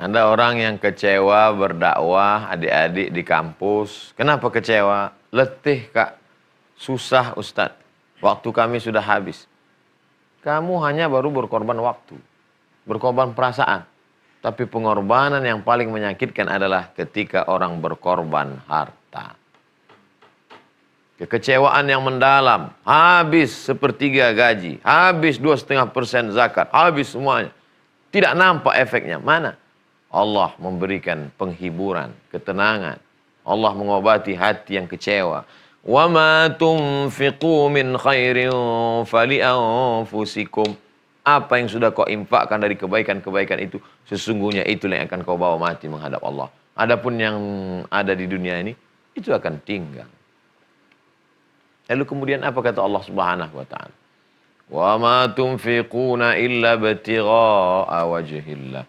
Ada orang yang kecewa berdakwah adik-adik di kampus. Kenapa kecewa? Letih, Kak. Susah, Ustadz. Waktu kami sudah habis. Kamu hanya baru berkorban waktu. Berkorban perasaan. Tapi pengorbanan yang paling menyakitkan adalah ketika orang berkorban harta. Kekecewaan yang mendalam. Habis sepertiga gaji. Habis 2,5% zakat. Habis semuanya. Tidak nampak efeknya. Mana? Allah memberikan penghiburan, ketenangan. Allah mengobati hati yang kecewa. Wa ma tunfiqu min khairin fali anfusikum. Apa yang sudah kau infakkan dari kebaikan-kebaikan itu, sesungguhnya itulah yang akan kau bawa mati menghadap Allah. Adapun yang ada di dunia ini, itu akan tinggal. Lalu kemudian apa kata Allah Subhanahu wa taala? Wa ma tunfiquna illa ibtigha'a wajhillah.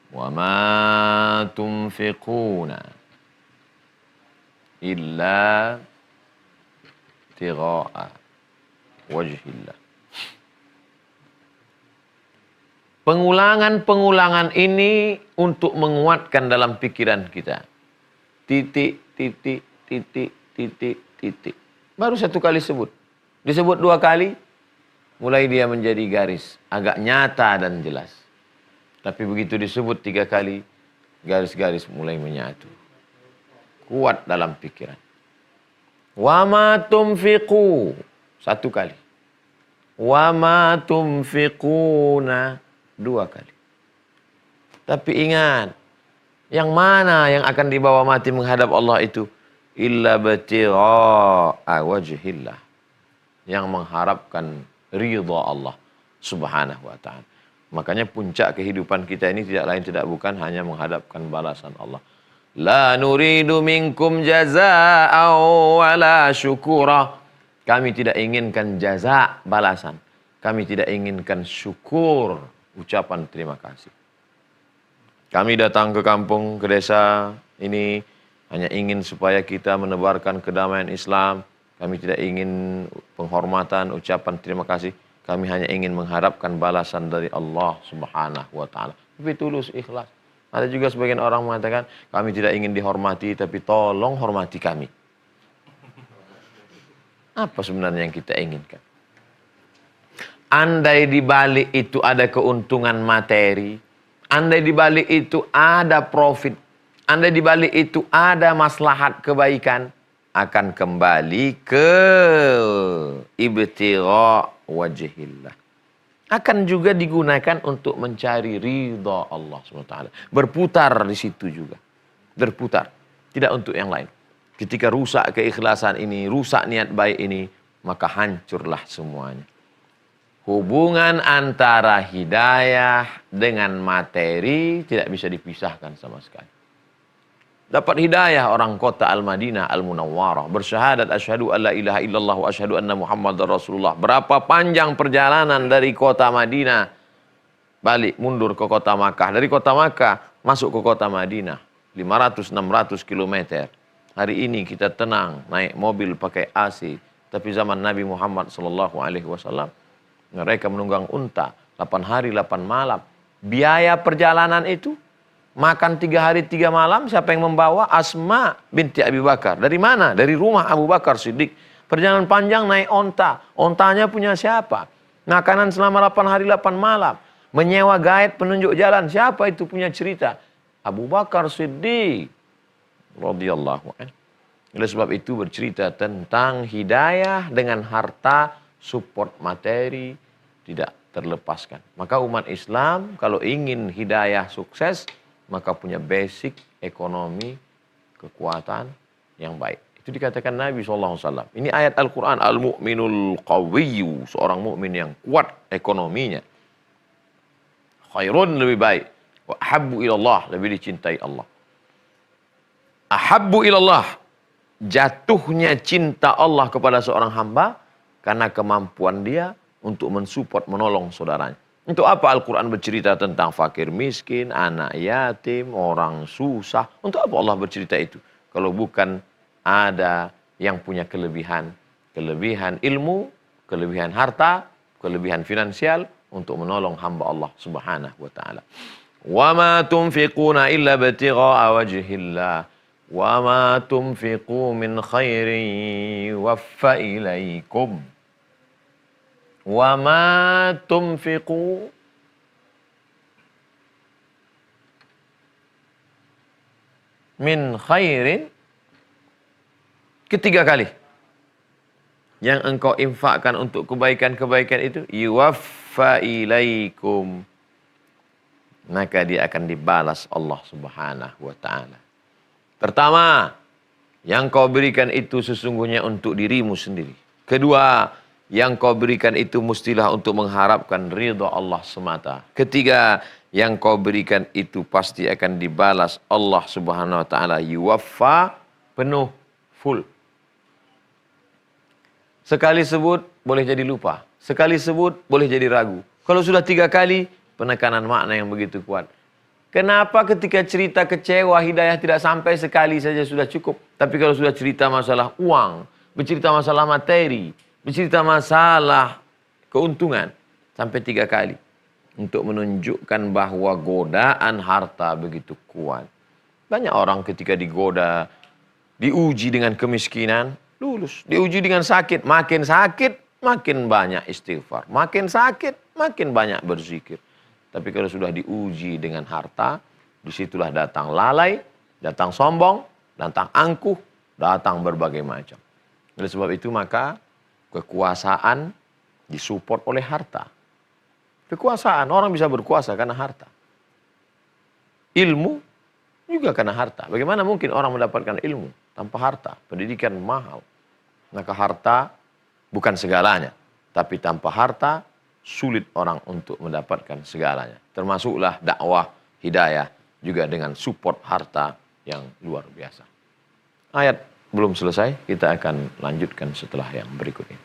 Wa ma tunfiquna illa ibtigha'a wajhillah. Pengulangan-pengulangan ini untuk menguatkan dalam pikiran kita. Titik, titik, titik, titik, titik. Baru satu kali sebut. Disebut dua kali, mulai dia menjadi garis. Agak nyata dan jelas. Tapi begitu disebut 3 kali, garis-garis mulai menyatu. Kuat dalam pikiran. Wa ma tunfiqu. 1 kali. Wa ma tunfiquna. 2 kali. Tapi ingat, yang mana yang akan dibawa mati menghadap Allah itu? Illa batigha'a wajhillah. Yang mengharapkan ridha Allah Subhanahu wa ta'ala. Makanya puncak kehidupan kita ini tidak lain tidak bukan hanya menghadapkan balasan Allah. La nuridu minkum jazaa'an wala syukura. Kami tidak inginkan jaza, balasan. Kami tidak inginkan syukur, ucapan terima kasih. Kami datang ke kampung, ke desa ini hanya ingin supaya kita menebarkan kedamaian Islam. Kami tidak ingin penghormatan, ucapan terima kasih. Kami hanya ingin mengharapkan balasan dari Allah Subhanahu wa ta'ala. Tapi tulus, ikhlas. Ada juga sebagian orang mengatakan, kami tidak ingin dihormati, tapi tolong hormati kami. Apa sebenarnya yang kita inginkan? Andai di balik itu ada keuntungan materi, andai di balik itu ada profit, andai di balik itu ada maslahat kebaikan, akan kembali ke ibtigha' wajhillah. Akan juga digunakan untuk mencari ridha Allah SWT. Berputar di situ juga. Berputar. Tidak untuk yang lain. Ketika rusak keikhlasan ini, rusak niat baik ini, maka hancurlah semuanya. Hubungan antara hidayah dengan materi tidak bisa dipisahkan sama sekali. Dapat hidayah orang kota Al-Madinah Al-Munawwarah. Bersyahadat asyhadu an la ilaha illallah wa asyhadu anna Muhammadar Rasulullah. Berapa panjang perjalanan dari kota Madinah. Balik mundur ke kota Makkah. Dari kota Makkah masuk ke kota Madinah. 500-600 kilometer. Hari ini kita tenang naik mobil pakai AC. Tapi zaman Nabi Muhammad SAW mereka menunggang unta. 8 hari 8 malam. Biaya perjalanan itu makan 3 hari 3 malam, siapa yang membawa? Asma binti Abi Bakar. Dari mana? Dari rumah Abu Bakar Siddiq. Perjalanan panjang naik onta. Ontanya punya siapa? Makanan selama 8 hari 8 malam. Menyewa guide penunjuk jalan. Siapa itu punya cerita? Abu Bakar Siddiq radhiyallahu anhu. Oleh sebab itu bercerita tentang hidayah dengan harta, support materi tidak terlepaskan. Maka umat Islam kalau ingin hidayah sukses, maka punya basic ekonomi, kekuatan yang baik. Itu dikatakan Nabi SAW. Ini ayat Al-Quran. Al-mu'minul qawiyyu. Seorang mukmin yang kuat ekonominya. Khairun lebih baik. Wa ahabbu ilallah. Lebih dicintai Allah. Ahabbu ilallah. Jatuhnya cinta Allah kepada seorang hamba. Karena kemampuan dia untuk mensupport, menolong saudaranya. Untuk apa Al-Quran bercerita tentang fakir miskin, anak yatim, orang susah? Untuk apa Allah bercerita itu? Kalau bukan ada yang punya kelebihan. Kelebihan ilmu, kelebihan harta, kelebihan finansial untuk menolong hamba Allah Subhanahu wa ta'ala. Wa ma tunfiquna illa ibtigha'a wajhillah. Wa ma tunfiqu min khairin yuwaffa ilaikum. Wa ma tunfiqu min khairin, ketiga kali yang engkau infakkan untuk kebaikan-kebaikan itu, yuwaffa ilaikum, maka dia akan dibalas Allah Subhanahu wa taala. Pertama, yang kau berikan itu sesungguhnya untuk dirimu sendiri. Kedua, yang kau berikan itu mestilah untuk mengharapkan ridha Allah semata. Ketiga, yang kau berikan itu pasti akan dibalas Allah Subhanahu wa taala, yuwaffa, penuh, full. Sekali sebut boleh jadi lupa, sekali sebut boleh jadi ragu. Kalau sudah 3 kali, penekanan makna yang begitu kuat. Kenapa ketika cerita kecewa, hidayah tidak sampai sekali saja sudah cukup. Tapi kalau sudah cerita masalah uang, bercerita masalah materi, bercerita masalah keuntungan, sampai 3 kali. Untuk menunjukkan bahwa godaan harta begitu kuat. Banyak orang ketika digoda, diuji dengan kemiskinan, lulus. Diuji dengan sakit, makin banyak istighfar. Makin sakit, makin banyak berzikir. Tapi kalau sudah diuji dengan harta, disitulah datang lalai, datang sombong, datang angkuh, datang berbagai macam. Oleh sebab itu maka kekuasaan disupport oleh harta. Kekuasaan, orang bisa berkuasa karena harta. Ilmu juga karena harta. Bagaimana mungkin orang mendapatkan ilmu tanpa harta? Pendidikan mahal. Maka harta bukan segalanya. Tapi tanpa harta, sulit orang untuk mendapatkan segalanya. Termasuklah dakwah, hidayah, juga dengan support harta yang luar biasa. Ayat belum selesai, kita akan lanjutkan setelah yang berikut ini.